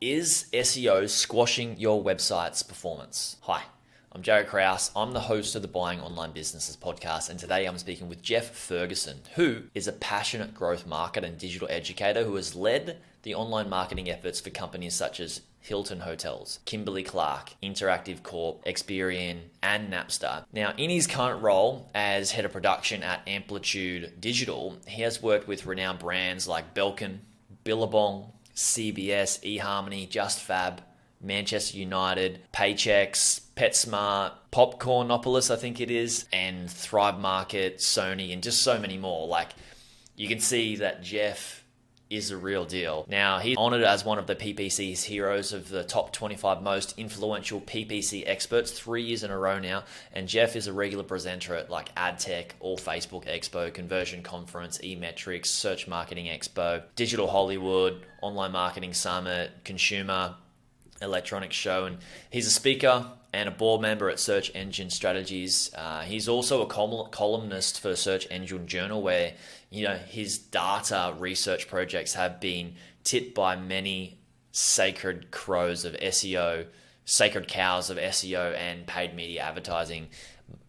Is SEO squashing your website's performance? Hi, I'm Jaryd Krause. I'm the host of the Buying Online Businesses podcast, and today I'm speaking with Jeff Ferguson, who is a passionate growth marketer and digital educator who has led the online marketing efforts for companies such as Hilton Hotels, Kimberly-Clark, InterActiveCorp, Experian, and Napster. Now, in his current role as head of production at Amplitude Digital, he has worked with renowned brands like Belkin, Billabong, CBS, eHarmony, JustFab, Manchester United, Paychex, PetSmart, Popcornopolis, I think it is, and Thrive Market, Sony, and just so many more. Like, you can see that Jeff is a real deal. Now, he's honored as one of the PPC's heroes of the top 25 most influential PPC experts 3 years in a row now. And Jeff is a regular presenter at like AdTech, All Facebook Expo, Conversion Conference, eMetrics, Search Marketing Expo, Digital Hollywood, Online Marketing Summit, Consumer Electronics Show. And he's a speaker and a board member at Search Engine Strategies. He's also a columnist for Search Engine Journal, where his data research projects have been tipped by many sacred crows of SEO, sacred cows of SEO and paid media advertising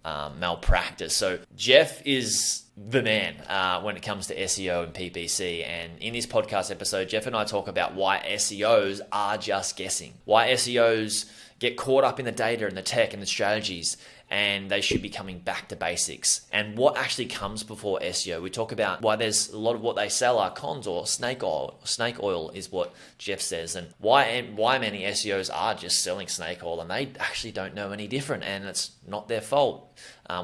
malpractice. So Jeff is the man when it comes to SEO and PPC. And in this podcast episode, Jeff and I talk about why SEOs are just guessing, why SEOs get caught up in the data and the tech and the strategies, and they should be coming back to basics, and what actually comes before SEO. We talk about why there's a lot of what they sell are cons or snake oil. Snake oil is what Jeff says, and why many SEOs are just selling snake oil and they actually don't know any different, and it's not their fault.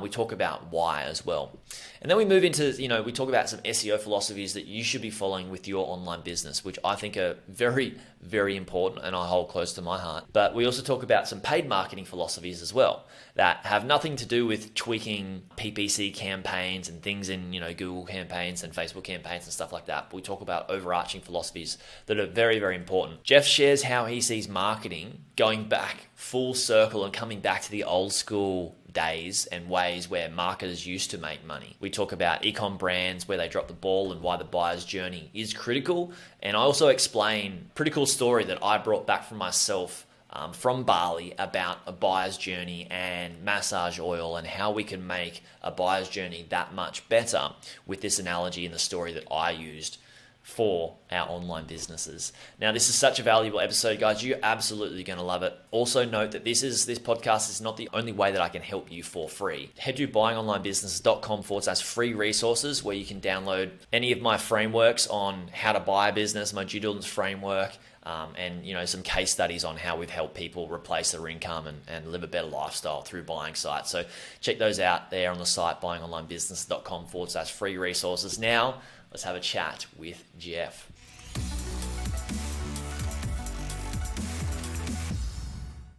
We talk about why as well. And then we move into, we talk about some SEO philosophies that you should be following with your online business, which I think are very, very important and I hold close to my heart. But we also talk about some paid marketing philosophies as well that have nothing to do with tweaking PPC campaigns and things in, Google campaigns and Facebook campaigns and stuff like that. But we talk about overarching philosophies that are very, very important. Jeff shares how he sees marketing going back full circle and coming back to the old school days and ways where marketers used to make money. We talk about e-com brands, where they drop the ball and why the buyer's journey is critical. And I also explain a pretty cool story that I brought back from myself from Bali about a buyer's journey and massage oil and how we can make a buyer's journey that much better with this analogy in the story that I used for our online businesses. Now, this is such a valuable episode, guys. You're absolutely going to love it. Also note that this podcast is not the only way that I can help you for free. Head to buyingonlinebusiness.com/free resources, where you can download any of my frameworks on how to buy a business, my due diligence framework, and some case studies on how we've helped people replace their income and live a better lifestyle through buying sites. So check those out there on the site, buyingonlinebusiness.com/free resources. Now, let's have a chat with Jeff.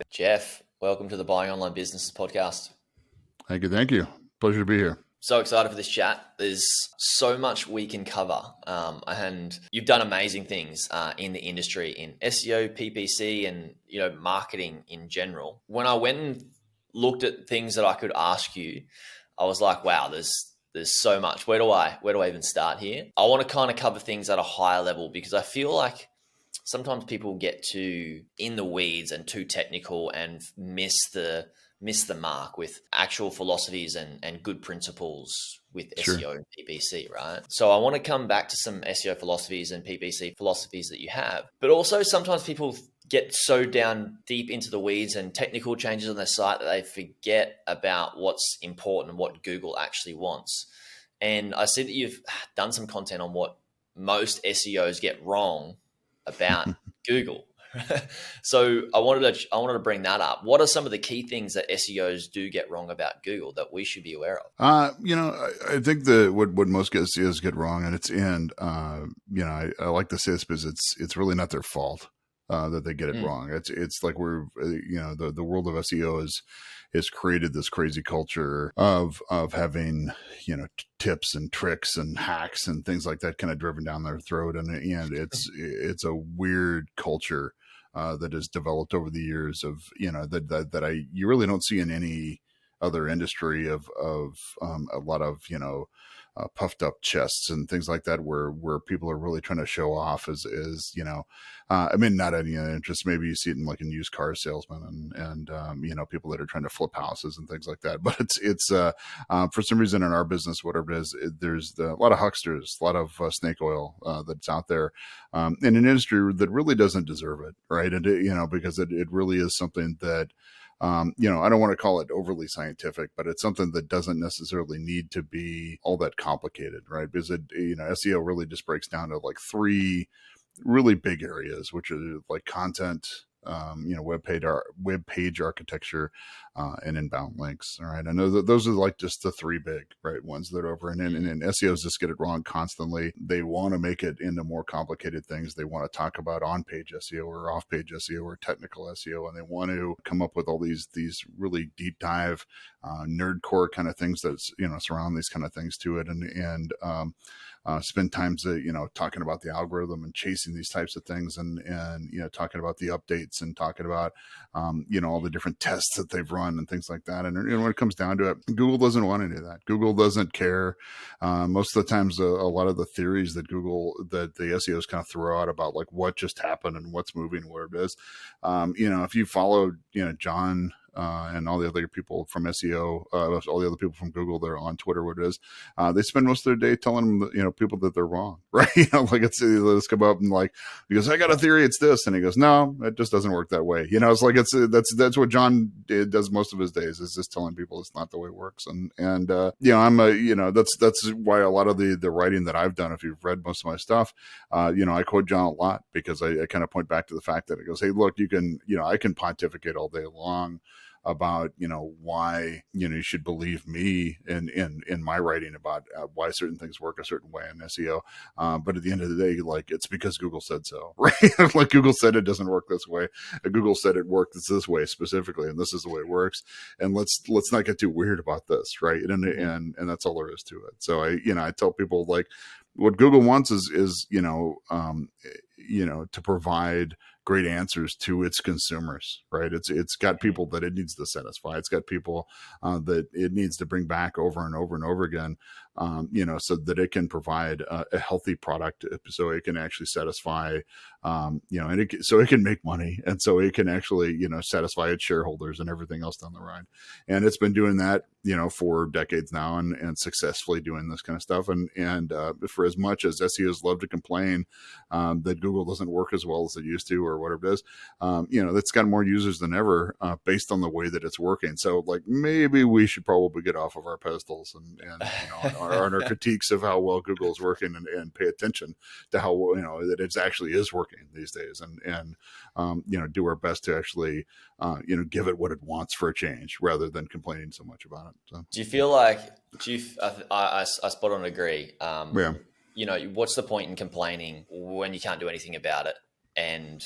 Jeff, welcome to the Buying Online Businesses podcast. Thank you. Pleasure to be here. So excited for this chat. There's so much we can cover, and you've done amazing things in the industry, in SEO, PPC, and marketing in general. When I went and looked at things that I could ask you, I was like, wow, there's so much. Where do I even start here? I want to kind of cover things at a higher level, because I feel like sometimes people get too in the weeds and too technical and miss the mark with actual philosophies and good principles with SEO and PPC, right? So I want to come back to some SEO philosophies and PPC philosophies that you have. But also sometimes people get so down deep into the weeds and technical changes on their site that they forget about what's important and what Google actually wants. And I see that you've done some content on what most SEOs get wrong about Google. So I wanted to bring that up. What are some of the key things that SEOs do get wrong about Google that we should be aware of? I think what most SEOs get wrong, and it's I like to say this because it's really not their fault that they get it wrong. It's like the world of SEO has created this crazy culture of having tips and tricks and hacks and things like that kind of driven down their throat, and it's a weird culture that has developed over the years of you really don't see in any other industry of a lot of puffed up chests and things like that, where people are really trying to show off as I mean, not any interest. Maybe you see it in like in used car salesmen and people that are trying to flip houses and things like that. But it's for some reason in our business, whatever it is, there's a lot of hucksters, a lot of snake oil that's out there in an industry that really doesn't deserve it, right? And because it really is something that I don't want to call it overly scientific, but it's something that doesn't necessarily need to be all that complicated, right? Because SEO really just breaks down to like three really big areas, which are like content, web page architecture, and inbound links. All right. I know that those are like just the three big ones that are over. And SEOs just get it wrong constantly. They want to make it into more complicated things. They want to talk about on-page SEO or off-page SEO or technical SEO. And they want to come up with all these really deep dive, nerdcore kind of things that, surround these kind of things to it. And spend times, talking about the algorithm and chasing these types of things and talking about the updates and talking about, all the different tests that they've run and things like that. And when it comes down to it, Google doesn't want any of that. Google doesn't care. Most of the times, a lot of the theories that that the SEOs kind of throw out about like what just happened and what's moving, where it is, if you followed, John, and all the other people from SEO, all the other people from Google that are on Twitter, what it is, they spend most of their day telling them, people that they're wrong, right? Like let's come up and like, he goes, I got a theory, it's this. And he goes, no, it just doesn't work that way. It's like, that's what John does most of his days, is just telling people it's not the way it works. And that's why a lot of the writing that I've done, if you've read most of my stuff, I quote John a lot, because I kind of point back to the fact that it goes, hey, look, you can, I can pontificate all day long about, why, you should believe me in my writing about why certain things work a certain way in SEO. But at the end of the day, like, it's because Google said so, right? Like Google said it doesn't work this way. Google said it works this way specifically, and this is the way it works. And let's not get too weird about this, right? And that's all there is to it. So I tell people, like, what Google wants is to provide great answers to its consumers, right? It's got people that it needs to satisfy. It's got people that it needs to bring back over and over and over again, so that it can provide a healthy product, so it can actually satisfy, and so it can make money, and so it can actually, satisfy its shareholders and everything else down the line. And it's been doing that, for decades now, and successfully doing this kind of stuff. And for as much as SEOs love to complain that Google doesn't work as well as it used to, or whatever it is, it's got more users than ever based on the way that it's working. So like, maybe we should probably get off of our pedestals and on our critiques of how well Google is working, and pay attention to how that it actually is working these days, and do our best to actually give it what it wants for a change, rather than complaining so much about it. So. Do you feel like, I spot on agree. Yeah. What's the point in complaining when you can't do anything about it, and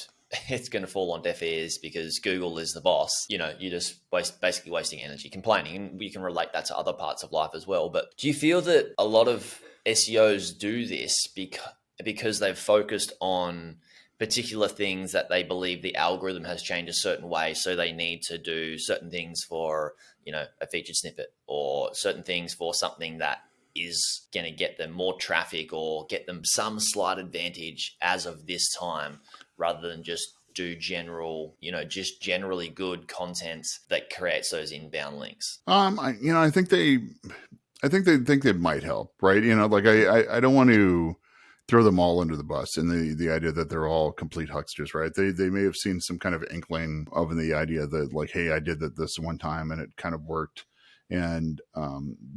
it's going to fall on deaf ears because Google is the boss? You're just basically wasting energy complaining. And you can relate that to other parts of life as well. But do you feel that a lot of SEOs do this because they've focused on particular things that they believe the algorithm has changed a certain way, so they need to do certain things for, a featured snippet, or certain things for something that is going to get them more traffic or get them some slight advantage as of this time, rather than just do generally good content that creates those inbound links? I think they think it might help, right? Like I don't want to throw them all under the bus, and the idea that they're all complete hucksters, right? They may have seen some kind of inkling of the idea that, like, hey, I did that this one time and it kind of worked. And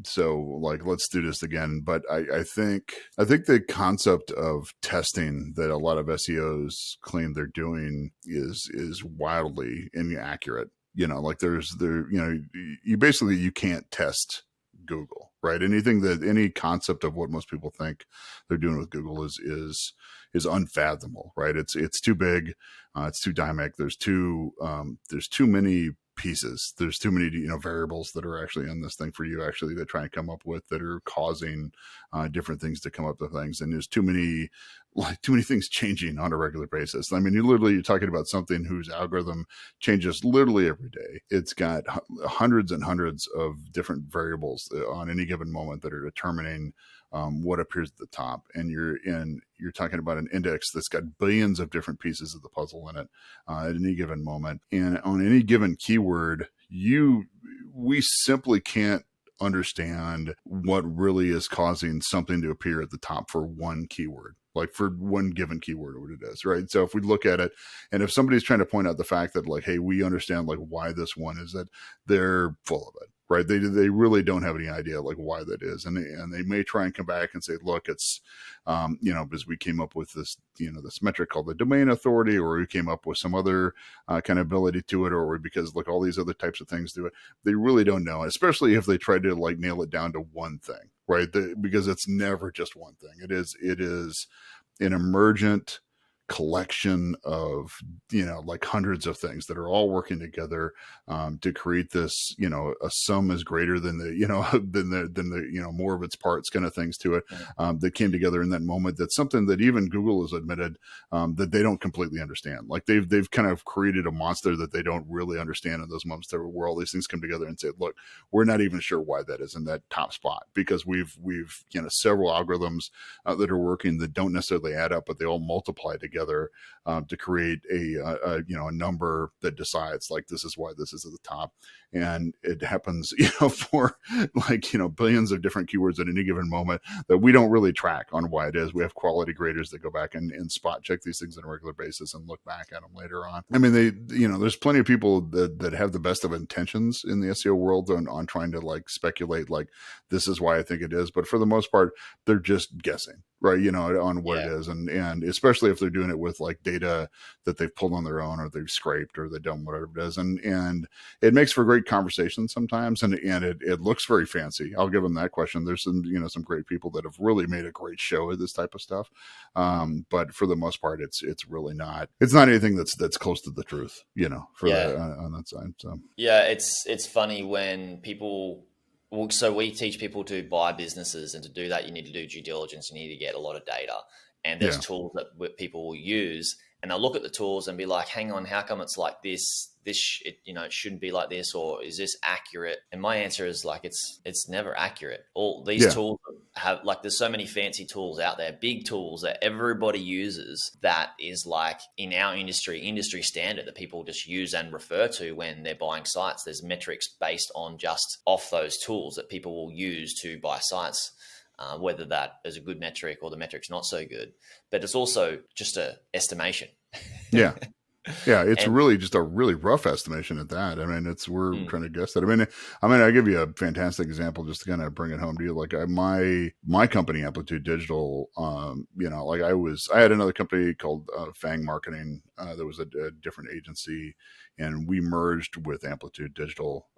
so, like, let's do this again. But I think the concept of testing that a lot of SEOs claim they're doing is wildly inaccurate. Like you can't test Google, right? Any concept of what most people think they're doing with Google is unfathomable, right? It's too big, it's too dynamic. There's too many pieces. There's too many, variables that are actually in this thing for you actually to try and come up with, that are causing different things to come up with things. And there's too many things changing on a regular basis. I mean, you're talking about something whose algorithm changes literally every day. It's got hundreds and hundreds of different variables on any given moment that are determining what appears at the top, and you're talking about an index that's got billions of different pieces of the puzzle in it at any given moment, and on any given keyword, we simply can't understand what really is causing something to appear at the top for one keyword, like for one given keyword or what it is, right? So if we look at it, and if somebody's trying to point out the fact that like, hey, we understand like why this one is that, they're full of it, right? They really don't have any idea like why that is, and they may try and come back and say, look, it's because we came up with this this metric called the domain authority, or we came up with some other kind of ability to it, or because look, all these other types of things do it. They really don't know, especially if they try to like nail it down to one thing, right? Because it's never just one thing. It is an emergent collection of like hundreds of things that are all working together to create this a sum is greater than the than the more of its parts kind of things to it that came together in that moment. That's something that even Google has admitted that they don't completely understand. Like they've kind of created a monster that they don't really understand in those moments where all these things come together and say, look, we're not even sure why that is in that top spot, because we've several algorithms that are working that don't necessarily add up, but they all multiply together to create a number that decides like this is why this is at the top. And it happens for like billions of different keywords at any given moment that we don't really track on why it is. We have quality graders that go back and spot check these things on a regular basis and look back at them later on. I mean, there's plenty of people that have the best of intentions in the SEO world on trying to like speculate like this is why I think it is, but for the most part they're just guessing, right? On what it is, and especially if they're doing it with like data that they've pulled on their own, or they've scraped, or they've done whatever it is, and it makes for great conversation sometimes, and it looks very fancy. I'll give them that question. There's some great people that have really made a great show of this type of stuff, but for the most part, it's really not. It's not anything that's close to the truth, on that side. So it's funny when people. So we teach people to buy businesses, and to do that, you need to do due diligence. You need to get a lot of data, and there's tools that people will use, and they'll look at the tools and be like, "Hang on, how come it's like this? It shouldn't be like this, or is this accurate?" And my answer is like, it's never accurate. All these tools have like, there's so many fancy tools out there, big tools that everybody uses, that is like in our industry standard that people just use and refer to when they're buying sites. There's metrics based on just off those tools that people will use to buy sites. Whether that is a good metric or the metric's not so good, but it's also just a estimation. Yeah, it's really just a really rough estimation at that. I mean, we're trying to guess that. I mean, I'll give you a fantastic example just to kind of bring it home to you. Like my company, Amplitude Digital, I had another company called Fang Marketing. That was a different agency, and we merged with Amplitude Digital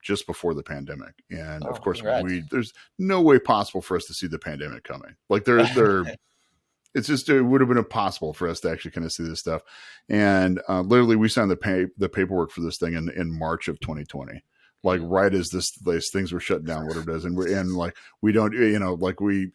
just before the pandemic. And of course, there's no way possible for us to see the pandemic coming. Like they're it's just, it would have been impossible for us to actually kind of see this stuff. And literally we signed the paperwork for this thing in March of 2020. Like right as things were shut down, whatever it is. And we don't,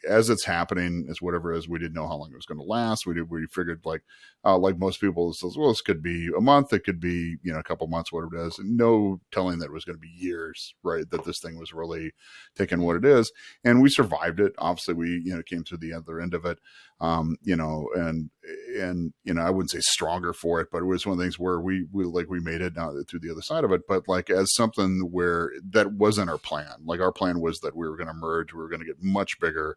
as it's happening, as whatever it is, we didn't know how long it was going to last. We figured like most people, this could be a month, it could be, a couple months, whatever it is. No telling that it was going to be years, right? That this thing was really taking what it is. And we survived it. Obviously we, came to the other end of it. And I wouldn't say stronger for it, but it was one of the things where we made it through the other side of it, but like as something where that wasn't our plan. Like our plan was that we were going to merge, we were going to get much bigger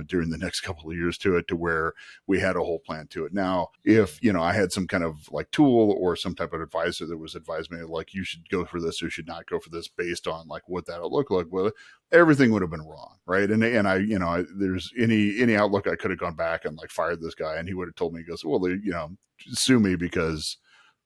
during the next couple of years to where we had a whole plan to it. Now, if, I had some kind of like tool or some type of advisor that was advised me like, you should go for this, or you should not go for this based on like what that'll look like, well, everything would have been wrong. Right. And I, there's any outlook I could have gone back and like fired this guy, and he would have told me, he goes, well, sue me because,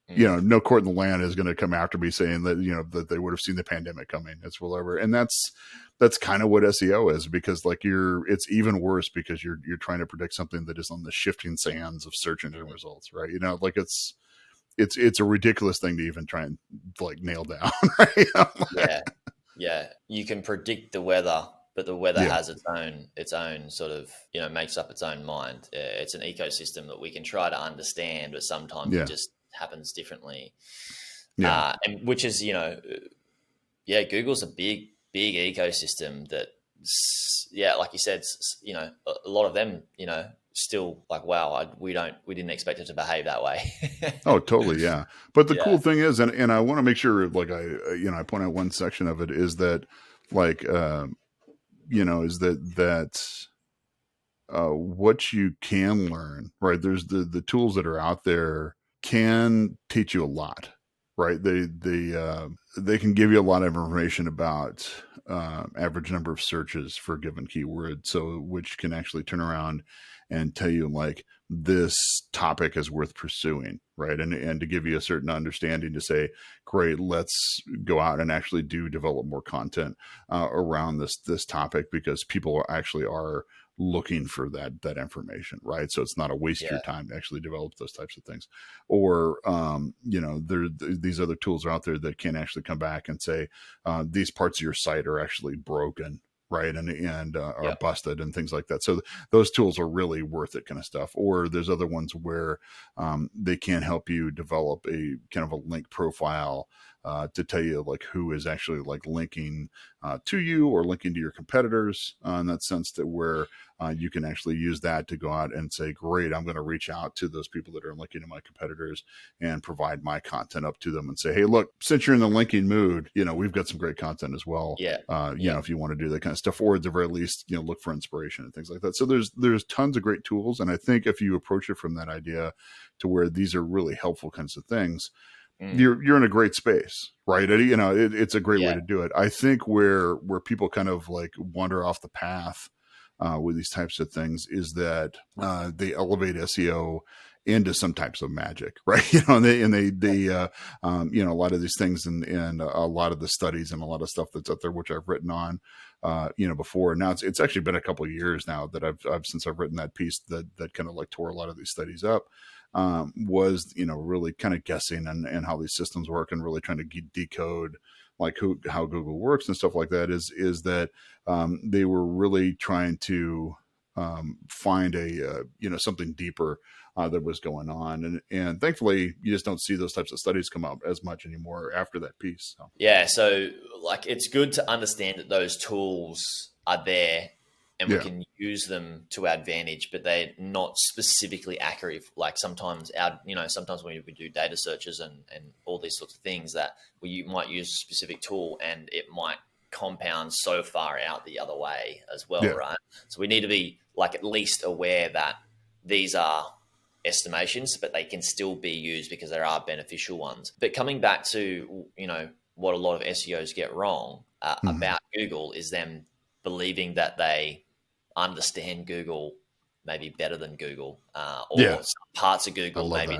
no court in the land is going to come after me saying that, that they would have seen the pandemic coming. It's whatever. And that's kind of what SEO is, because like it's even worse because you're trying to predict something that is on the shifting sands of search engine results. Right. Like it's a ridiculous thing to even try and like nail down. Right. Yeah. You can predict the weather, but the weather has its own sort of, makes up its own mind. It's an ecosystem that we can try to understand, but sometimes it just happens differently. And which is, Google's a big ecosystem that yeah, like you said, a lot of them, still like, wow, we didn't expect it to behave that way. Oh, totally. Yeah. But the Yeah. cool thing is, and I want to make sure, like I point out one section of it is that like, is that what you can learn, right? There's the tools that are out there can teach you a lot, right? They can give you a lot of information about average number of searches for a given keyword, so which can actually turn around and tell you like this topic is worth pursuing, right? And to give you a certain understanding to say, great, let's go out and actually develop more content around this topic, because people actually are looking for that information, right? So it's not a waste of your time to actually develop those types of things. Or these other tools are out there that can actually come back and say these parts of your site are actually broken, right, and are busted and things like that. So those tools are really worth it, kind of stuff. Or there's other ones where they can help you develop a kind of a link profile to tell you like who is actually like linking to you or linking to your competitors, in that sense, that where you can actually use that to go out and say, great, I'm going to reach out to those people that are linking to my competitors and provide my content up to them and say, hey, look, since you're in the linking mood, we've got some great content as well. If you want to do that kind of stuff, or at the very least, look for inspiration and things like that. So there's tons of great tools. And I think if you approach it from that idea to where these are really helpful kinds of things, you're in a great space, right? It's a great way to do it. I think where people kind of like wander off the path with these types of things is that they elevate SEO into some types of magic, right? And they a lot of these things and a lot of the studies and a lot of stuff that's out there, which I've written on, before. Now it's actually been a couple of years now that I've since I've written that piece that kind of like tore a lot of these studies up. Was really kind of guessing and how these systems work and really trying to decode like how Google works and stuff like that, is that they were really trying to find a something deeper that was going on, and thankfully you just don't see those types of studies come out as much anymore after that piece. So like it's good to understand that those tools are there and we can use them to our advantage, but they're not specifically accurate. Like sometimes sometimes when we do data searches and all these sorts of things, that you might use a specific tool and it might compound so far out the other way as well, right? So we need to be like at least aware that these are estimations, but they can still be used because there are beneficial ones. But coming back to, what a lot of SEOs get wrong about Google is them believing that they understand Google maybe better than Google, or some parts of Google maybe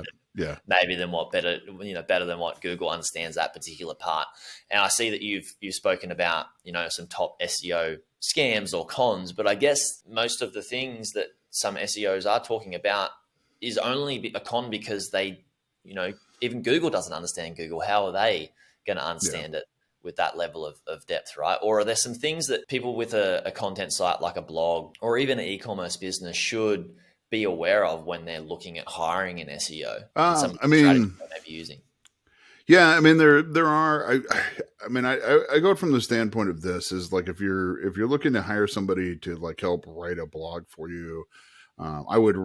better than what Google understands that particular part. And I see that you've spoken about some top SEO scams or cons, but I guess most of the things that some SEOs are talking about is only a con because they, even Google doesn't understand Google. How are they going to understand it with that level of depth, right? Or are there some things that people with a content site like a blog or even an e-commerce business should be aware of when they're looking at hiring an SEO? Some strategies they may be using. Yeah, I mean there are. I go from the standpoint of this is like if you're looking to hire somebody to like help write a blog for you, I would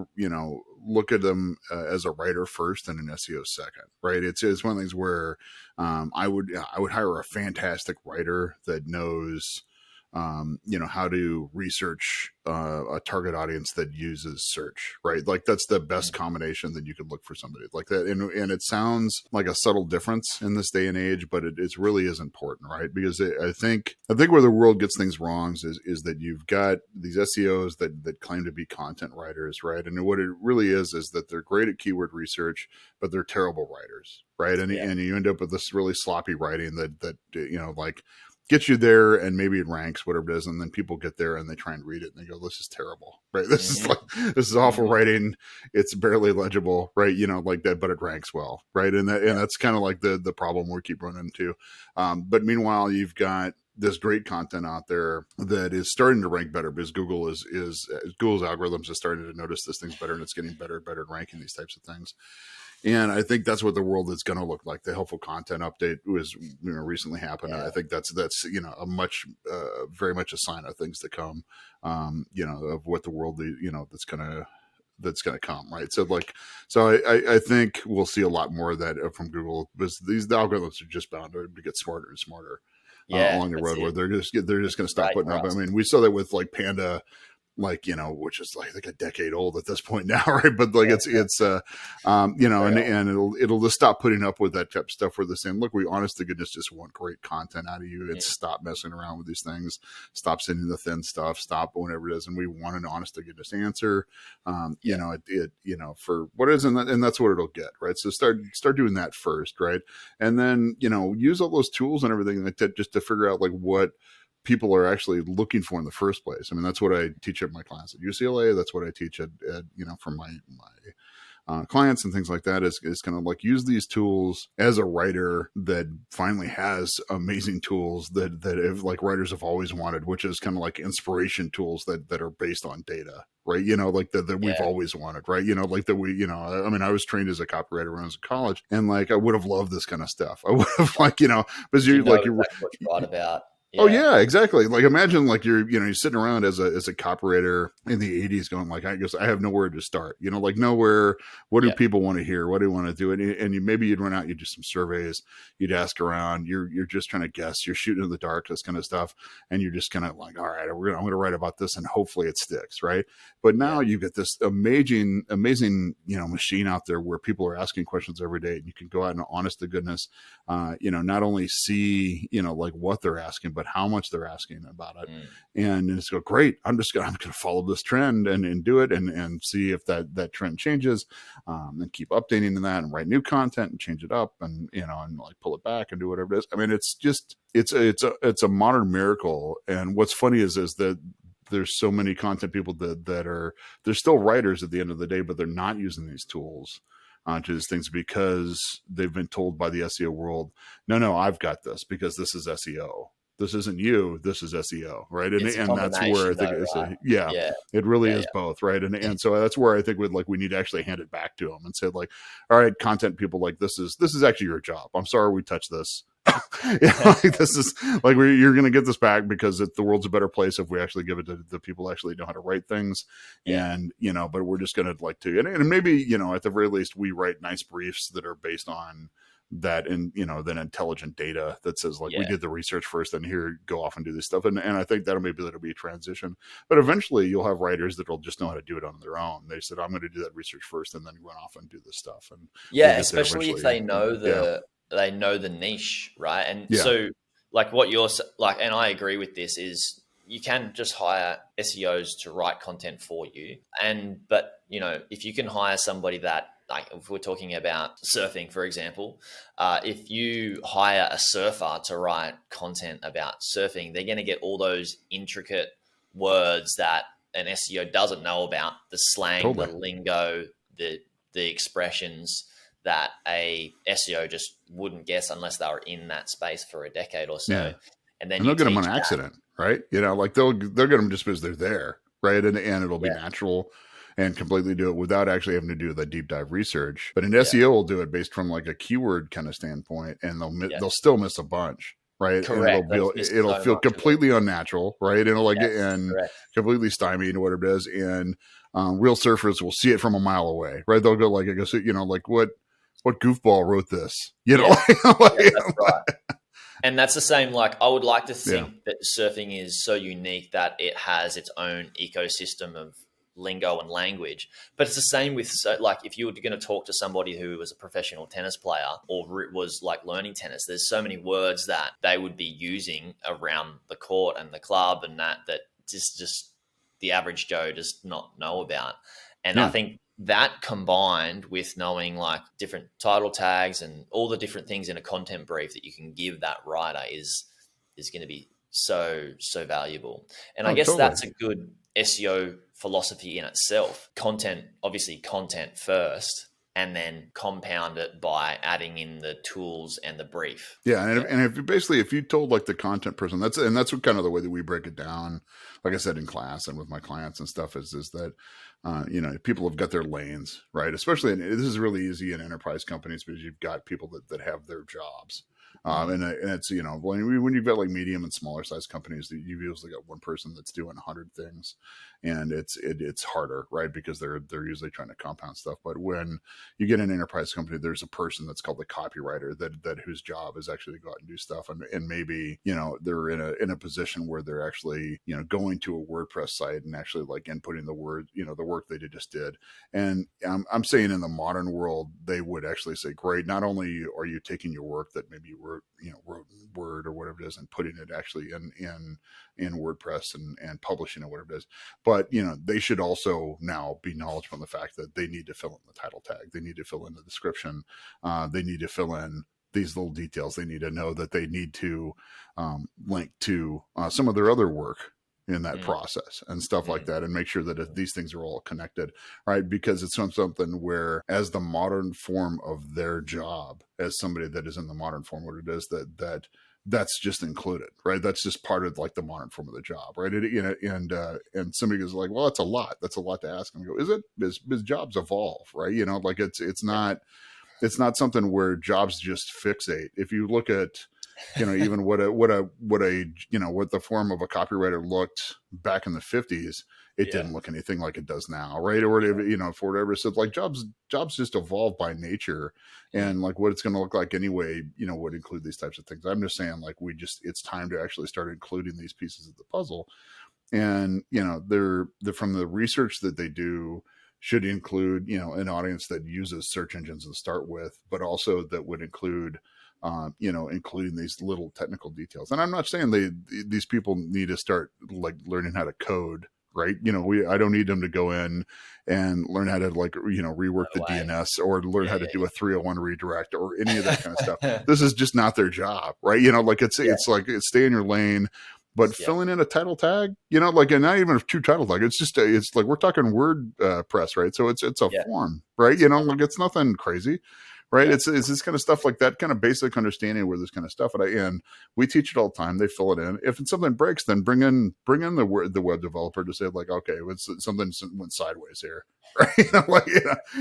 look at them as a writer first and an SEO second, right? It's one of the things where I would hire a fantastic writer that knows how to research a target audience that uses search, right? Like that's the best combination that you could look for somebody like that. And it sounds like a subtle difference in this day and age, but it really is important, right? Because I think where the world gets things wrong is that you've got these SEOs that claim to be content writers, right? And what it really is that they're great at keyword research, but they're terrible writers, right? And you end up with this really sloppy writing that like gets you there and maybe it ranks, whatever it is. And then people get there and they try and read it and they go, this is terrible, right? This is awful writing. It's barely legible, right? Like that, but it ranks well. Right. And that's kind of like the problem we keep running into. But meanwhile, you've got this great content out there that is starting to rank better because Google's algorithms are starting to notice this thing's better and it's getting better and better at ranking these types of things. And I think that's what the world is going to look like. The helpful content update was, recently happened. And I Yeah. think that's, a much, very much a sign of things to come, of what the world, that's going to come. Right. So I think we'll see a lot more of that from Google, because the algorithms are just bound to get smarter and smarter. Yeah, Along the that's road, where it. they're just going to stop Great putting for up. I us. mean, we saw that with like Panda, which is like a decade old at this point now, right? But like Real. and it'll just stop putting up with that type of stuff where they're saying, look, we honest to goodness just want great content out of you, and Mm. stop messing around with these things, stop sending the thin stuff, stop whatever it is, and we want an honest to goodness answer. For what is, and that's what it'll get, right? So start doing that first, right? And then use all those tools and everything like that, just to figure out like what people are actually looking for in the first place. I mean, that's what I teach at my class at UCLA. That's what I teach at from my clients and things like that, is kind of like use these tools as a writer that finally has amazing tools that if, like, writers have always wanted, which is kind of like inspiration tools that are based on data, right? Like that we've Yeah. always wanted, right? Like that I mean, I was trained as a copywriter when I was in college, and like I would have loved this kind of stuff. I would have because You you're know like you're exactly what you're right about. Oh Yeah. yeah, exactly. Like imagine like you're sitting around as a copywriter in the 80s going like, I guess I have nowhere to start, like nowhere. What do Yeah. people want to hear? What do you want to do? And maybe you'd run out, you'd do some surveys, you'd ask around, you're just trying to guess, you're shooting in the dark, this kind of stuff. And you're just kind of like, all right, I'm going to write about this and hopefully it sticks. Right. But now Yeah. you've got this amazing, machine out there where people are asking questions every day, and you can go out and honest to goodness, not only see, like what they're asking, but how much they're asking about it. Mm. And it's go, great. I'm going to follow this trend and do it and see if that trend changes, and keep updating to that and write new content and change it up and, and like pull it back and do whatever it is. I mean, it's just, it's a modern miracle. And what's funny is that there's so many content people that are, they're still writers at the end of the day, but they're not using these tools to these things because they've been told by the SEO world, no, I've got this because this is SEO. This isn't you. This is SEO, right? It's a And that's where I combination think though, right? Yeah. it really Yeah. is both, right? And so that's where I think we need to actually hand it back to them and say like, all right, content people, like this is actually your job. I'm sorry we touched this. This is like you're going to get this back because the world's a better place if we actually give it to the people who actually know how to write things. Yeah. And but we're just going to like to and maybe at the very least we write nice briefs that are based on that, and then intelligent data that says like we did the research first and here go off and do this stuff, and I think that'll be a transition. But eventually you'll have writers that'll just know how to do it on their own. They said, I'm going to do that research first and then run off and do this stuff, and Yeah, especially if they know yeah. they know the niche, right? And Yeah. so like what you're like, and I agree with this, is you can just hire SEOs to write content for you. But if you can hire somebody that, like if we're talking about surfing, for example, if you hire a surfer to write content about surfing, they're going to get all those intricate words that an SEO doesn't know about, the slang, Totally. the lingo, the expressions that a SEO just wouldn't guess unless they were in that space for a decade or so. Yeah. And then and they'll get them on accident, right? Like they'll get them just because they're there, right? And it'll be natural and completely do it without actually having to do the deep dive research. But an SEO will do it based from like a keyword kind of standpoint, and they'll still miss a bunch, right? Correct. And it'll feel completely unnatural, right? And completely stymied or whatever it is. And real surfers will see it from a mile away, right? They'll go like, I guess like what goofball wrote this, that's right. And that's the same. Like I would like to think that surfing is so unique that it has its own ecosystem of lingo and language. But it's the same with like if you were going to talk to somebody who was a professional tennis player or was like learning tennis, there's so many words that they would be using around the court and the club and that just the average Joe does not know about. And I think that combined with knowing like different title tags and all the different things in a content brief that you can give that writer is going to be so valuable. And I guess that's a good SEO philosophy in itself. Content, obviously content first, and then compound it by adding in the tools and the brief. Yeah, and if you basically, if you told like the content person, that's what kind of the way that we break it down, like I said in class and with my clients and stuff, is that people have got their lanes, right? Especially, this is really easy in enterprise companies because you've got people that have their jobs. And it's, when you've got like medium and smaller size companies, you've usually got one person that's doing 100 things, and it's harder, right? Because they're usually trying to compound stuff. But when you get an enterprise company, there's a person that's called the copywriter that whose job is actually to go out and do stuff. And maybe, they're in a position where they're actually, going to a WordPress site and actually like inputting the work they just did. And I'm saying in the modern world, they would actually say, great, not only are you taking your work that maybe you wrote in Word or whatever it is and putting it actually in WordPress and publishing it, whatever it is, but they should also now be knowledgeable in the fact that they need to fill in the title tag, they need to fill in the description, they need to fill in these little details. They need to know that they need to link to some of their other work in that process and stuff like that, and make sure that these things are all connected, right? Because it's something where, as the modern form of their job, as somebody that is in the modern form, what it is that's just included, right? That's just part of like the modern form of the job, right? And somebody goes like, well, that's a lot to ask. And I go, is it? Because jobs evolve, right? Like it's not something where jobs just fixate. If you look at, even what the form of a copywriter looked back in the 50s, it didn't look anything like it does now, right? Or for whatever. So like jobs just evolve by nature, and like what it's going to look like anyway, would include these types of things. I'm just saying, like, it's time to actually start including these pieces of the puzzle, and they're from the research that they do should include an audience that uses search engines to start with, but also that would include including these little technical details. And I'm not saying these people need to start like learning how to code, right? I don't need them to go in and learn how to like, rework the DNS or learn how to do a 301 redirect or any of that kind of stuff. This is just not their job, right? Like it's like, stay in your lane. But filling in a title tag, like, and not even a true title tag, it's like, we're talking WordPress, right? So it's a form, right? Like it's nothing crazy, right? Yeah. It's this kind of stuff, like that kind of basic understanding where this kind of stuff. And we teach it all the time. They fill it in. If something breaks, then bring in the web developer to say like, okay, something went sideways here, right?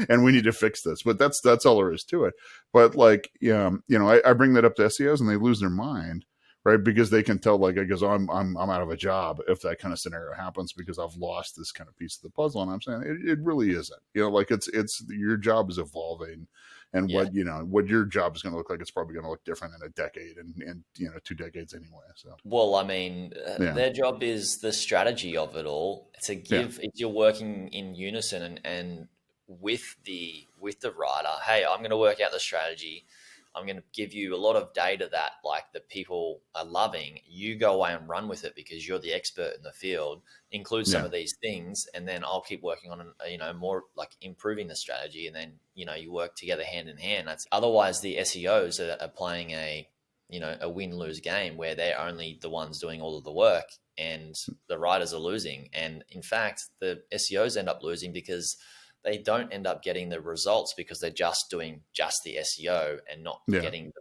And we need to fix this. But that's all there is to it. But like, I bring that up to SEOs and they lose their mind. Right, because they can tell, like, I guess I'm out of a job if that kind of scenario happens because I've lost this kind of piece of the puzzle. And I'm saying it really isn't. Like it's your job is evolving, and what your job is going to look like, it's probably going to look different in a decade and 2 decades anyway. So well, I mean, their job is the strategy of it all. To give if you're working in unison and with the writer, hey, I'm going to work out the strategy. I'm going to give you a lot of data that like the people are loving. You go away and run with it because you're the expert in the field. Include some of these things, and then I'll keep working on more like improving the strategy, and then you work together hand in hand. That's otherwise the SEOs are playing a win-lose game where they're only the ones doing all of the work and the writers are losing. And in fact, the SEOs end up losing because they don't end up getting the results because they're just doing just the SEO and not getting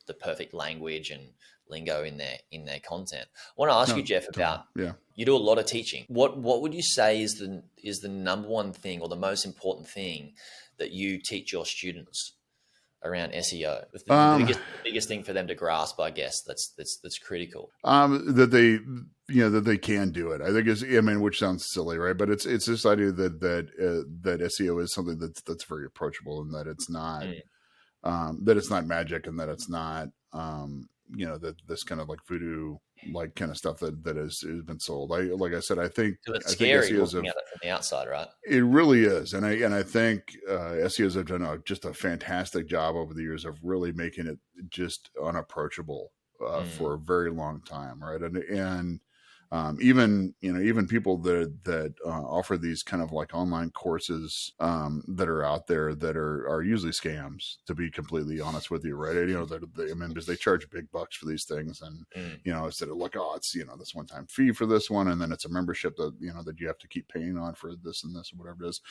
the perfect language and lingo in their content. I want to ask you, Jeff, about you do a lot of teaching. What would you say is the number one thing or the most important thing that you teach your students around SEO? The biggest thing for them to grasp, I guess, that's critical. That they can do it. I think which sounds silly, right? But it's this idea that SEO is something that's very approachable, and that it's not magic, and that it's not that this kind of like voodoo like kind of stuff that has been sold. Like I said, I think it's scary looking at it from the outside, right? It really is, and I think SEOs have done just a fantastic job over the years of really making it just unapproachable for a very long time, right? And even people that offer these kind of like online courses that are out there that are usually scams, to be completely honest with you, right? Because they charge big bucks for these things, and instead of like, oh, it's this one-time fee for this one, and then it's a membership that that you have to keep paying on for this and this or whatever it is.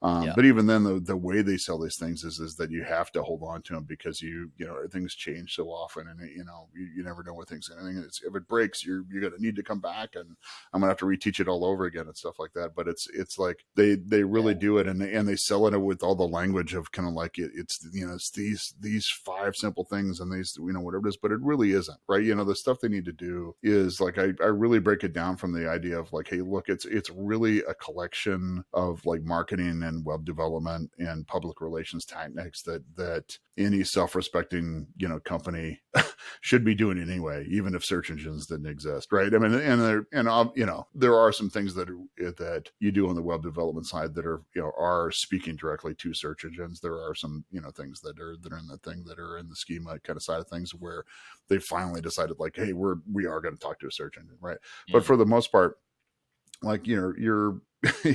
But even then, the way they sell these things is that you have to hold on to them, because things change so often, and you never know what things. If it breaks, you're going to need to come back, and I'm gonna have to reteach it all over again and stuff like that. But it's like they really do it, and they sell it with all the language of kind of like it's these 5 simple things, and these whatever it is, but it really isn't, right? The stuff they need to do is like, I really break it down from the idea of like, hey, look, it's really a collection of like marketing and web development and public relations tactics that any self-respecting company should be doing anyway, even if search engines didn't exist, right? I mean, there are some things that you do on the web development side that are speaking directly to search engines. There are some things that are in the thing that are in the schema kind of side of things where they finally decided like, hey, we are going to talk to a search engine, right? But for the most part, like your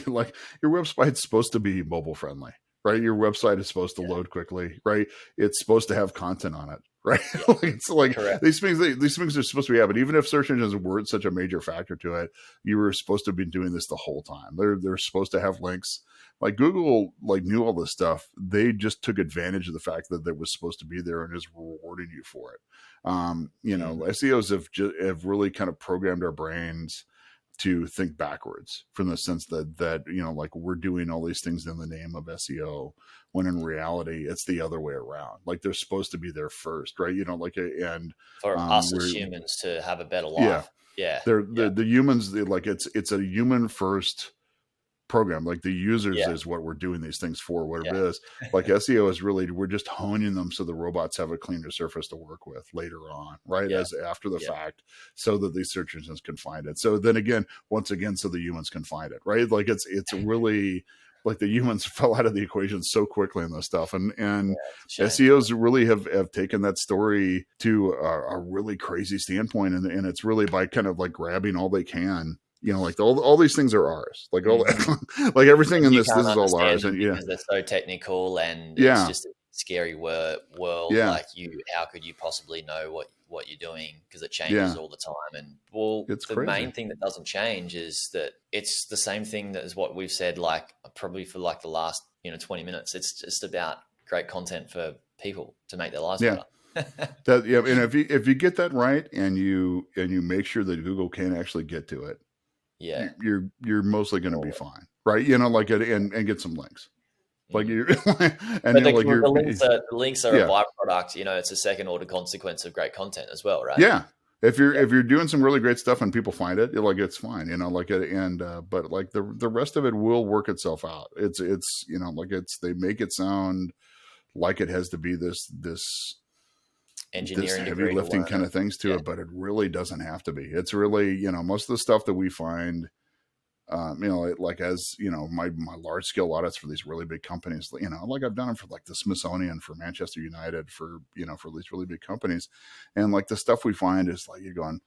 like your website's supposed to be mobile friendly, right? Your website is supposed to load quickly, right? It's supposed to have content on it, right? It's like these things are supposed to be happening. Even if search engines weren't such a major factor to it, you were supposed to be doing this the whole time. They're supposed to have links. Like Google knew all this stuff. They just took advantage of the fact that it was supposed to be there and is rewarding you for it. SEOs have really kind of programmed our brains to think backwards, from the sense that like we're doing all these things in the name of SEO, when in reality it's the other way around. Like they're supposed to be there first, right? And for us as humans to have a better life. The humans, it's a human first program. Like the users is what we're doing these things for, whatever it is. Like SEO is really, we're just honing them so the robots have a cleaner surface to work with later on, right? As after the fact, so that these search engines can find it. So then again, once again, so the humans can find it, right? Like it's really like the humans fell out of the equation so quickly in this stuff. And SEOs really have taken that story to a really crazy standpoint. And it's really by kind of like grabbing all they can. Like all these things are ours. Like all, like everything in this is all ours. And because they're so technical, and it's just a scary world. Like how could you possibly know what you're doing? Because it changes all the time. And it's the main thing that doesn't change is that it's the same thing that is what we've said, like probably for like the last 20 minutes. It's just about great content for people to make their lives better. And if you get that right, and you make sure that Google can actually get to it, you're mostly going to be fine, right? And get some links. Like you're, and the links are a byproduct. It's a second order consequence of great content as well, right? Yeah. If you're doing some really great stuff and people find it, it's fine, but like the rest of it will work itself out. It's they make it sound like it has to be this engineering heavy lifting kind of things to it, but it really doesn't have to be. It's really, most of the stuff that we find, like as, my large scale audits for these really big companies, like I've done them for like the Smithsonian, for Manchester United, for these really big companies. And like the stuff we find is like, you're going,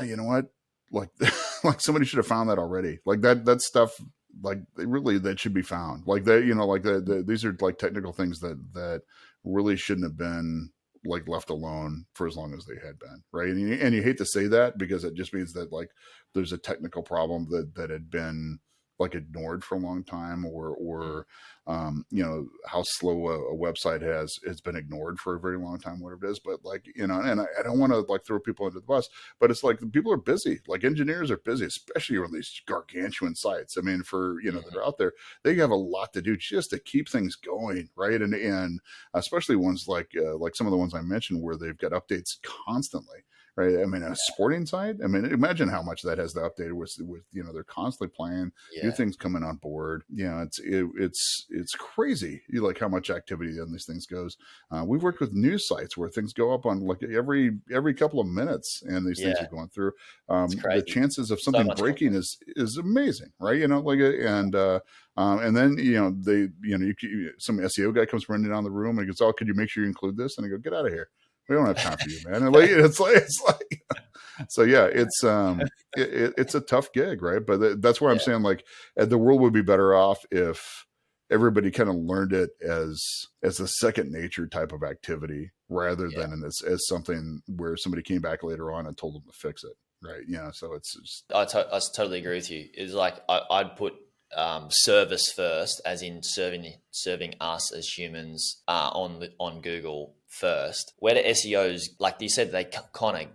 you know what? Like, like somebody should have found that already. Like that stuff, like really that should be found. Like that, these are like technical things that really shouldn't have been like left alone for as long as they had been, right? And you hate to say that, because it just means that like there's a technical problem that had been like ignored for a long time, or how slow a website has been ignored for a very long time, whatever it is. But like, and I don't want to like throw people into the bus, but it's like people are busy. Like engineers are busy, especially on these gargantuan sites. I mean, for, that are out there, they have a lot to do just to keep things going. Right. And especially ones like some of the ones I mentioned where they've got updates constantly. Right. I mean, a sporting site. I mean, imagine how much that has to update with they're constantly playing new things coming on board. It's crazy. Like how much activity on these things goes. We've worked with news sites where things go up on like every couple of minutes, and these things are going through. The chances of something breaking is amazing, right? And then some SEO guy comes running down the room and he goes, "Oh, could you make sure you include this?" And I go, "Get out of here. We don't have time for you, man." And it's like So yeah, it's a tough gig, right? But that's why I'm Yeah, saying, like, the world would be better off if everybody kind of learned it as a second nature type of activity, rather yeah. than as something where somebody came back later on and told them to fix it, right? So it's just, I totally agree with you. It's like I'd put service first, as in serving us as humans on Google first. Where the SEOs, like you said, they kind of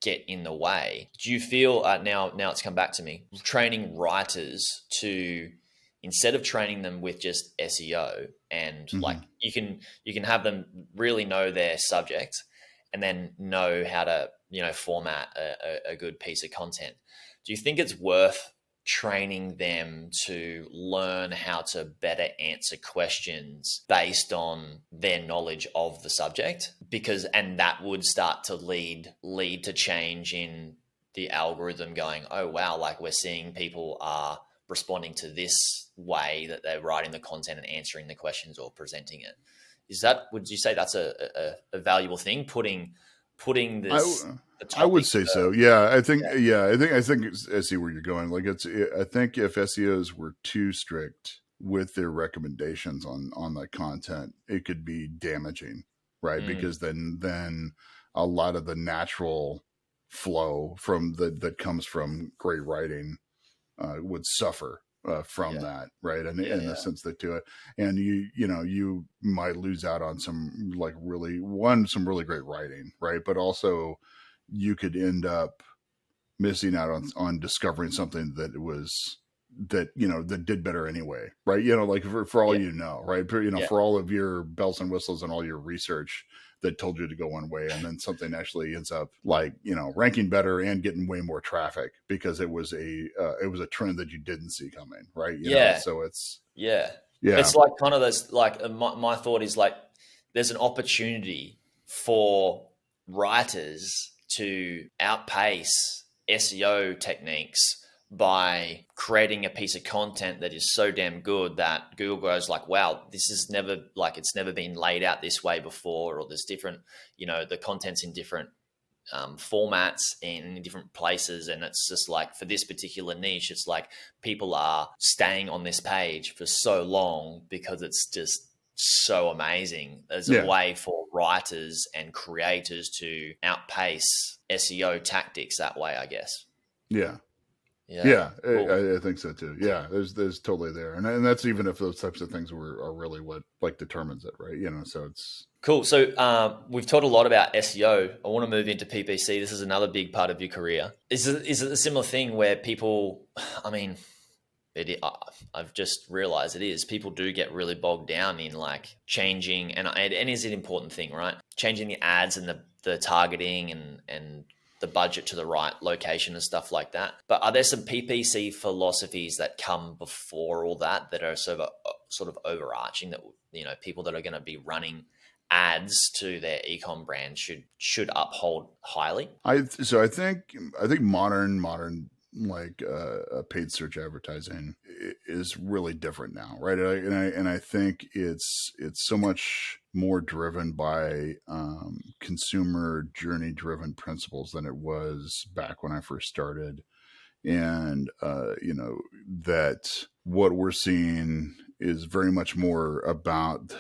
get in the way. Do you feel now it's come back to me, training writers to, instead of training them with just SEO, and like mhm. you can have them really know their subject and then know how to format a good piece of content? Do you think it's worth training them to learn how to better answer questions based on their knowledge of the subject? Because and that would start to lead to change in the algorithm, going, oh wow, like we're seeing people are responding to this way that they're writing the content and answering the questions or presenting it. Would you say that's a valuable thing, putting I this the I would topic say so. first? Yeah, I think I see where you're going. Like, I think if SEOs were too strict with their recommendations on that content, it could be damaging, right? Mm, Because then a lot of the natural flow from that comes from great writing would suffer from yeah, that, right? And yeah, in the yeah, sense that to it, and you might lose out on some, like, some really great writing, right? But also you could end up missing out on discovering something that did better anyway, right? Like, for all yeah, right? yeah, For all of your bells and whistles and all your research that told you to go one way, and then something actually ends up, like, ranking better and getting way more traffic because it was a trend that you didn't see coming, right? yeah, So it's, yeah. yeah, It's like kind of this. Like my thought is like, there's an opportunity for writers to outpace SEO techniques by creating a piece of content that is so damn good that Google goes like, wow, this is never, like, it's never been laid out this way before, or there's different, the content's in different formats in different places, and it's just like, for this particular niche, it's like people are staying on this page for so long because it's just so amazing. There's a yeah, way for writers and creators to outpace SEO tactics that way, I guess. yeah. Yeah, Yeah, cool. I think so too. Yeah, there's totally there, and that's even if those types of things are really what, like, determines it, right? So it's, Cool. So we've talked a lot about SEO. I want to move into PPC. This is another big part of your career. Is it a similar thing where people, I mean, I've just realized it is. People do get really bogged down in like changing, and is an important thing, right? Changing the ads and the targeting and the budget to the right location and stuff like that. But are there some PPC philosophies that come before all that are sort of overarching, that people that are going to be running ads to their ecom brand should uphold highly? I think modern, like, paid search advertising is really different now, right? And I think it's so much more driven by consumer journey driven principles than it was back when I first started. And that what we're seeing is very much more about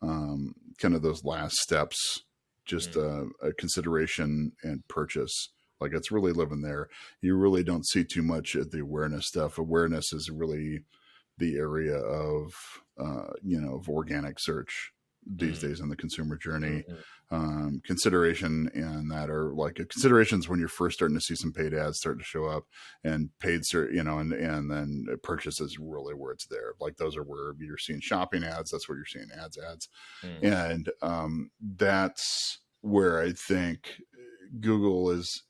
kind of those last steps, just Mm, a consideration and purchase. Like, it's really living there. You really don't see too much at the awareness stuff. Awareness is really the area of organic search these mm, days in the consumer journey. mm, Consideration and that are like considerations when you're first starting to see some paid ads start to show up, and paid search, and then purchase is really where it's there. Like, those are where you're seeing shopping ads. That's where you're seeing ads. mm, And that's where I think Google is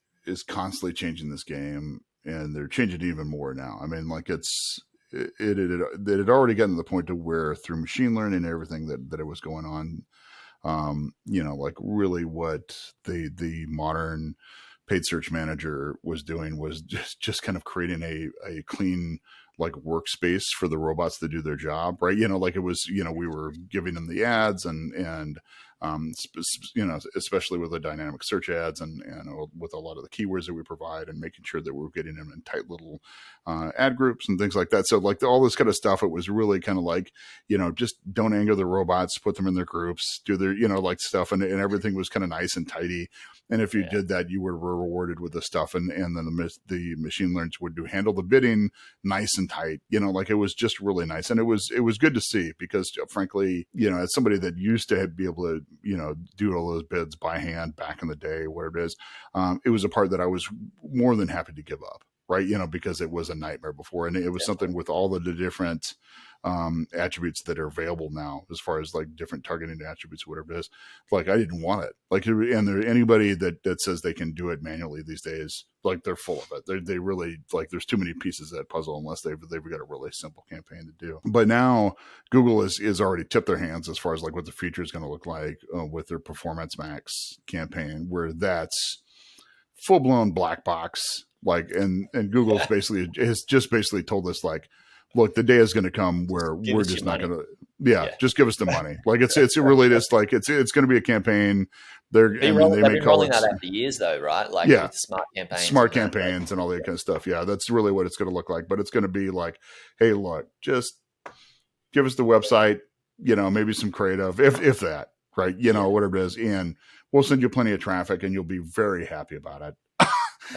constantly changing this game, and they're changing it even more now. I mean, like, it had already gotten to the point to where, through machine learning and everything that it was going on, like, really what the modern paid search manager was doing was just kind of creating a clean, like, workspace for the robots to do their job, right? Like, it was, we were giving them the ads, and especially with the dynamic search ads and with a lot of the keywords that we provide, and making sure that we're getting them in tight little ad groups and things like that. So like all this kind of stuff, it was really kind of like, just don't anger the robots, put them in their groups, do their, like stuff. And everything was kind of nice and tidy. And if you did that, you were rewarded with the stuff. And then the machine learners would handle the bidding nice and tight, like it was just really nice. And it was good to see, because frankly, as somebody that used to be able to, do all those bids by hand back in the day, whatever it is, it was a part that I was more than happy to give up. Right. Because it was a nightmare before. And it was something with all of the different attributes that are available now, as far as like different targeting attributes, whatever it is, like I didn't want it. Like, and there anybody that says they can do it manually these days, like they're full of it. They really, like, there's too many pieces of that puzzle unless they've got a really simple campaign to do. But now Google is already tipped their hands as far as like what the future is going to look like with their Performance Max campaign, where that's full blown black box. Like, and Google has basically told us, like, look, the day is going to come where we're just not going to, just give us the money. Like it's really just like, it's going to be a campaign. They may call it that out for years though, right? Like with smart campaigns and all that kind of stuff. Yeah. That's really what it's going to look like, but it's going to be like, hey, look, just give us the website, maybe some creative, if that, right. Whatever it is. And we'll send you plenty of traffic and you'll be very happy about it.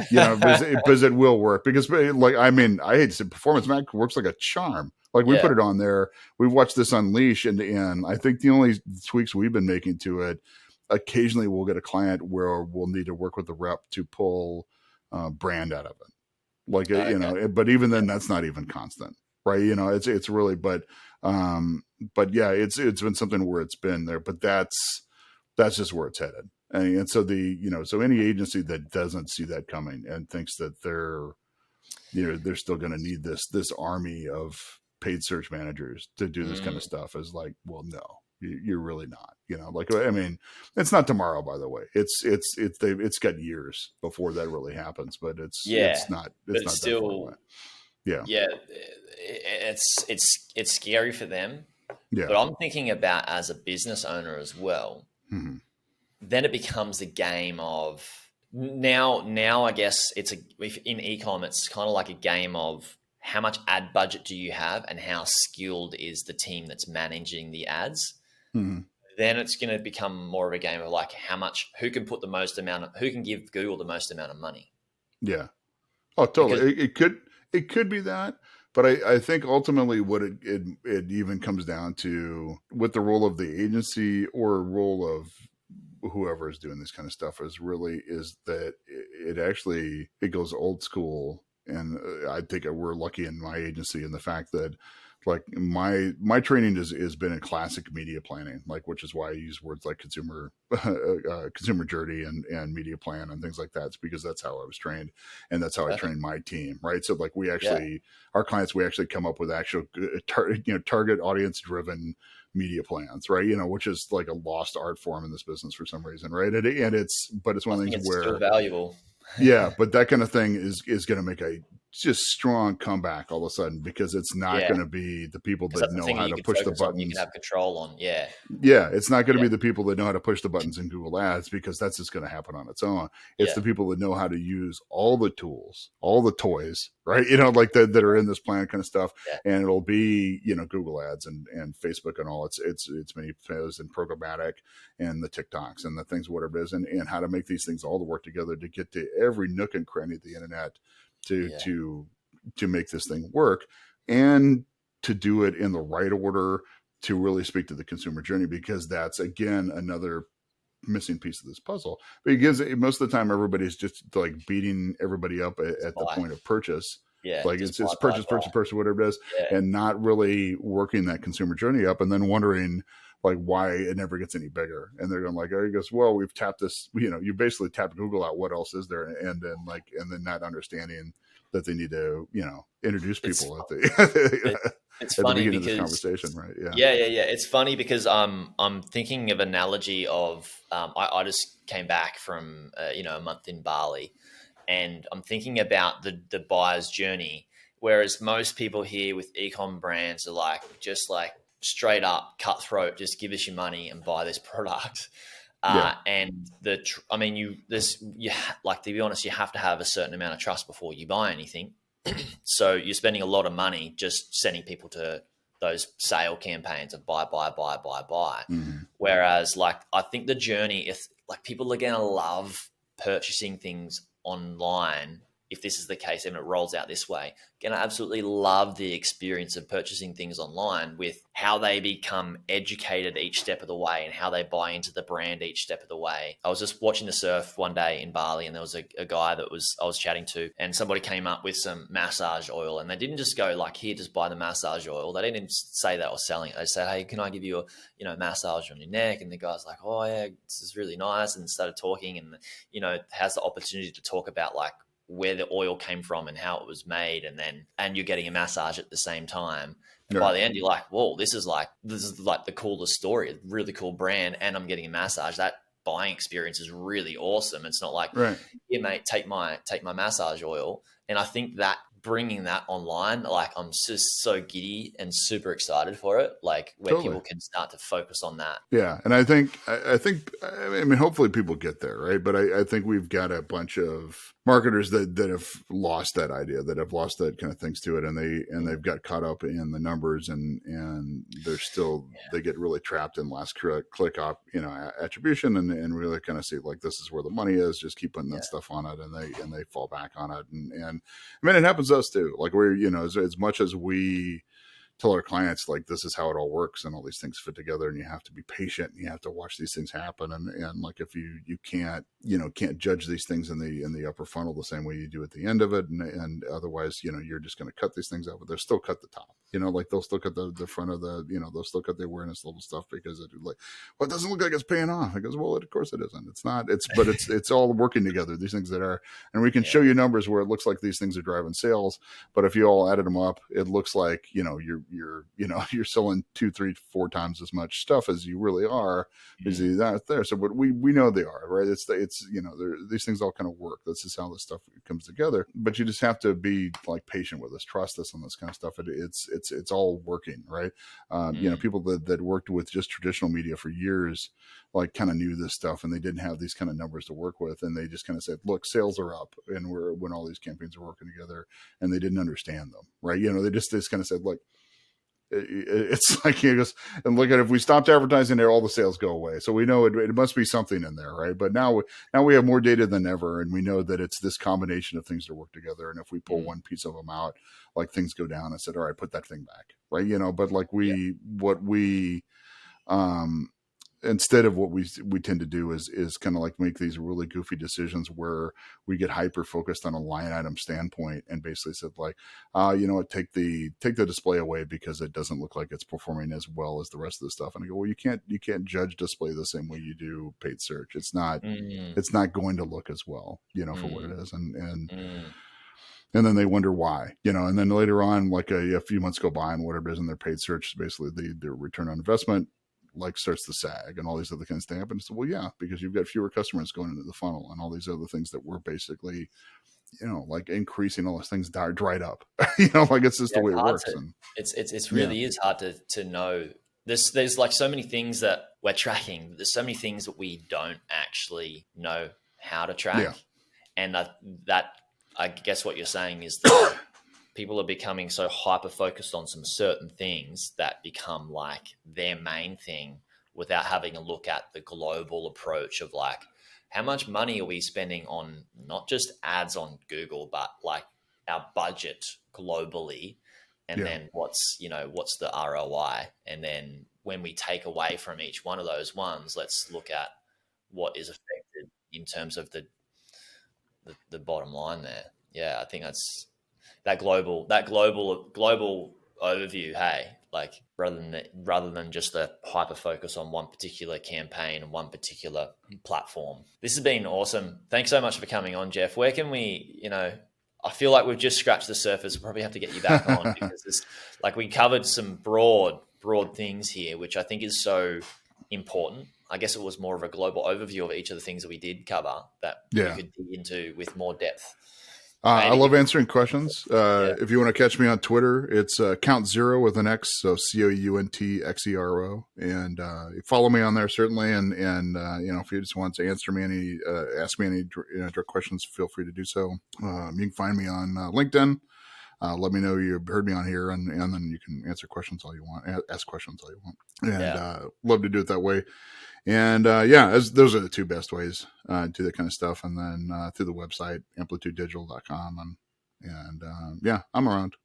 Because it will work. Because, like, I hate to say, Performance Max works like a charm. Like, we put it on there. We've watched this unleash, and I think the only tweaks we've been making to it, occasionally we'll get a client where we'll need to work with the rep to pull brand out of it. Like, but even then, that's not even constant, right? It's really, but yeah, it's been something where it's been there, but that's just where it's headed. And so so any agency that doesn't see that coming and thinks that they're still going to need this army of paid search managers to do this kind of stuff is like, well, no, you're really not. It's not tomorrow, by the way. It's got years before that really happens, but it's not still that far away. Yeah. It's scary for them. Yeah. But I'm thinking about as a business owner as well. Mm-hmm. Then it becomes a game of now I guess in e-com, it's kind of like a game of how much ad budget do you have and how skilled is the team that's managing the ads. Mm-hmm. Then it's going to become more of a game of like who can give Google the most amount of money. Yeah. Oh, totally. Because it could be that. But I think ultimately what it even comes down to with the role of the agency or role of whoever is doing this kind of stuff is that it goes old school. And I think we're lucky in my agency in the fact that, like, my training has been in classic media planning, like, which is why I use words like consumer journey and media plan and things like that. It's because that's how I was trained, and that's how I trained my team, right? So, like, our clients, we actually come up with actual target audience driven media plans, right? Which is like a lost art form in this business for some reason, right? But it's one of the things where still valuable. Yeah, but that kind of thing is going to make a just strong comeback all of a sudden, because it's not going to be the people that know how to push the buttons. You can have control on, yeah, it's not going to be the people that know how to push the buttons in Google Ads, because that's just going to happen on its own. It's the people that know how to use all the tools, all the toys, right? Like that are in this plan kind of stuff, and it'll be Google Ads and Facebook and all. It's many things and programmatic and the TikToks and the things, whatever it is, and how to make these things all to work together to get to every nook and cranny of the internet to make this thing work, and to do it in the right order to really speak to the consumer journey, because that's, again, another missing piece of this puzzle. Because most of the time everybody's just like beating everybody up at the point of purchase. Yeah, like it's purchase, whatever it is, and not really working that consumer journey up, and then wondering like why it never gets any bigger. And they're going like, oh, he goes, well, we've tapped this, you basically tapped Google out. What else is there? And then not understanding that they need to, introduce people it's at funny the beginning because, of this conversation, right? Yeah. It's funny because I'm thinking of analogy of I just came back from a month in Bali, and I'm thinking about the buyer's journey. Whereas most people here with e-com brands are just straight up cutthroat, just give us your money and buy this product. And like, to be honest, you have to have a certain amount of trust before you buy anything. So you're spending a lot of money just sending people to those sale campaigns of buy. Mm-hmm. Whereas, like, I think the journey, if like people are going to love purchasing things online, if this is the case and it rolls out this way, going to absolutely love the experience of purchasing things online, with how they become educated each step of the way and how they buy into the brand each step of the way. I was just watching the surf one day in Bali, and there was a guy that I was chatting to, and somebody came up with some massage oil, and they didn't just go like, here, just buy the massage oil. They didn't even say that or selling it. They said, hey, can I give you a massage on your neck? And the guy's like, oh yeah, this is really nice, and started talking, and has the opportunity to talk about like where the oil came from and how it was made, and you're getting a massage at the same time. And by the end, you're like, whoa, this is like the coolest story, a really cool brand, and I'm getting a massage. That buying experience is really awesome. It's not like, here, mate, take my massage oil. And I think that bringing that online, like, I'm just so giddy and super excited for it, like, where people can start to focus on that. Yeah. And I think, hopefully people get there, right? But I think we've got a bunch of marketers that have lost that idea, that have lost that kind of things to it. And they've got caught up in the numbers, and they're still, they get really trapped in last click up, attribution, and really kind of see like, this is where the money is, just keep putting that stuff on it. And they fall back on it. And it happens to us too. Like, we're, as much as we tell our clients, like, this is how it all works and all these things fit together, and you have to be patient and you have to watch these things happen. And like, if you can't judge these things in the upper funnel the same way you do at the end of it. And otherwise, you're just going to cut these things out, but they'll still cut the top, like they'll still cut the front of the, they'll still cut the awareness level stuff, because it like, well, it doesn't look like it's paying off. It goes, well, of course it isn't. It's not, but it's all working together. These things that are, and we can show you numbers where it looks like these things are driving sales, but if you all added them up, it looks like, you're selling 2, 3, 4 times as much stuff as you really are, because that's there. So, but we know they are, right. It's these things all kind of work. This is how this stuff comes together, but you just have to be like patient with us, trust us on this kind of stuff. It's all working, right. People that worked with just traditional media for years, like, kind of knew this stuff, and they didn't have these kind of numbers to work with. And they just kind of said, look, sales are up, and when all these campaigns are working together, and they didn't understand them, right. They just kind of said, look, it's like, and look at, if we stopped advertising there, all the sales go away. So we know it must be something in there, right? But now we have more data than ever, and we know that it's this combination of things that work together. And if we pull one piece of them out, like, things go down. I said, all right, put that thing back, right? But like, instead of what we tend to do is kind of like make these really goofy decisions where we get hyper focused on a line item standpoint, and basically said, like, what, take the display away because it doesn't look like it's performing as well as the rest of the stuff. And I go, well, you can't judge display the same way you do paid search. It's not going to look as well, for what it is. And then they wonder why, and then later on, like a few months go by, and whatever it is in their paid search, basically their return on investment, like, starts to sag, and all these other kinds of things happen. So, well, yeah, because you've got fewer customers going into the funnel, and all these other things that were basically, like, increasing, all those things dried up. Like, it's just the way it works. And it's really is hard to know. There's like so many things that we're tracking. There's so many things that we don't actually know how to track, and that I guess what you're saying is that people are becoming so hyper-focused on some certain things that become like their main thing, without having a look at the global approach of, like, how much money are we spending on not just ads on Google, but like our budget globally, and then what's the ROI, and then when we take away from each one of those ones, let's look at what is affected in terms of the bottom line there. Yeah, I think that's that global overview. Hey, like, rather than just a hyper focus on one particular campaign and one particular platform. This has been awesome. Thanks so much for coming on, Jeff. Where can we, I feel like we've just scratched the surface. We'll probably have to get you back on, because we covered some broad things here, which I think is so important. I guess it was more of a global overview of each of the things that we did cover that we could dig into with more depth. I love answering questions. Yeah. If you want to catch me on Twitter, it's Count Zero with an X, so COUNTXERO, and follow me on there certainly. And if you just want to ask me any direct questions, feel free to do so. You can find me on LinkedIn. Let me know you heard me on here, and then you can answer questions all you want, ask questions all you want, and love to do it that way. And those are the two best ways to do that kind of stuff. And then through the website, amplitudedigital.com. And I'm around.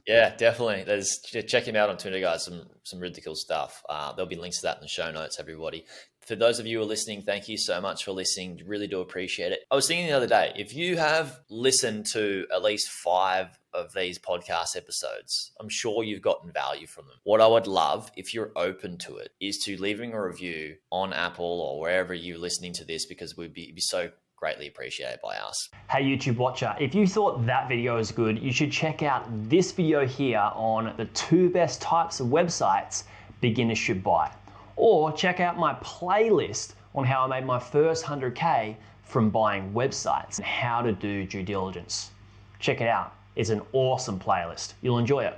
Yeah, definitely. Check him out on Twitter, guys. Some really cool stuff. There'll be links to that in the show notes, everybody. For those of you who are listening, thank you so much for listening. Really do appreciate it. I was thinking the other day, if you have listened to at least 5 of these podcast episodes, I'm sure you've gotten value from them. What I would love, if you're open to it, is to leaving a review on Apple or wherever you're listening to this, because it'd be so greatly appreciated by us. Hey YouTube watcher, if you thought that video was good, you should check out this video here on the 2 best types of websites beginners should buy. Or check out my playlist on how I made my first 100K from buying websites and how to do due diligence. Check it out. It's an awesome playlist. You'll enjoy it.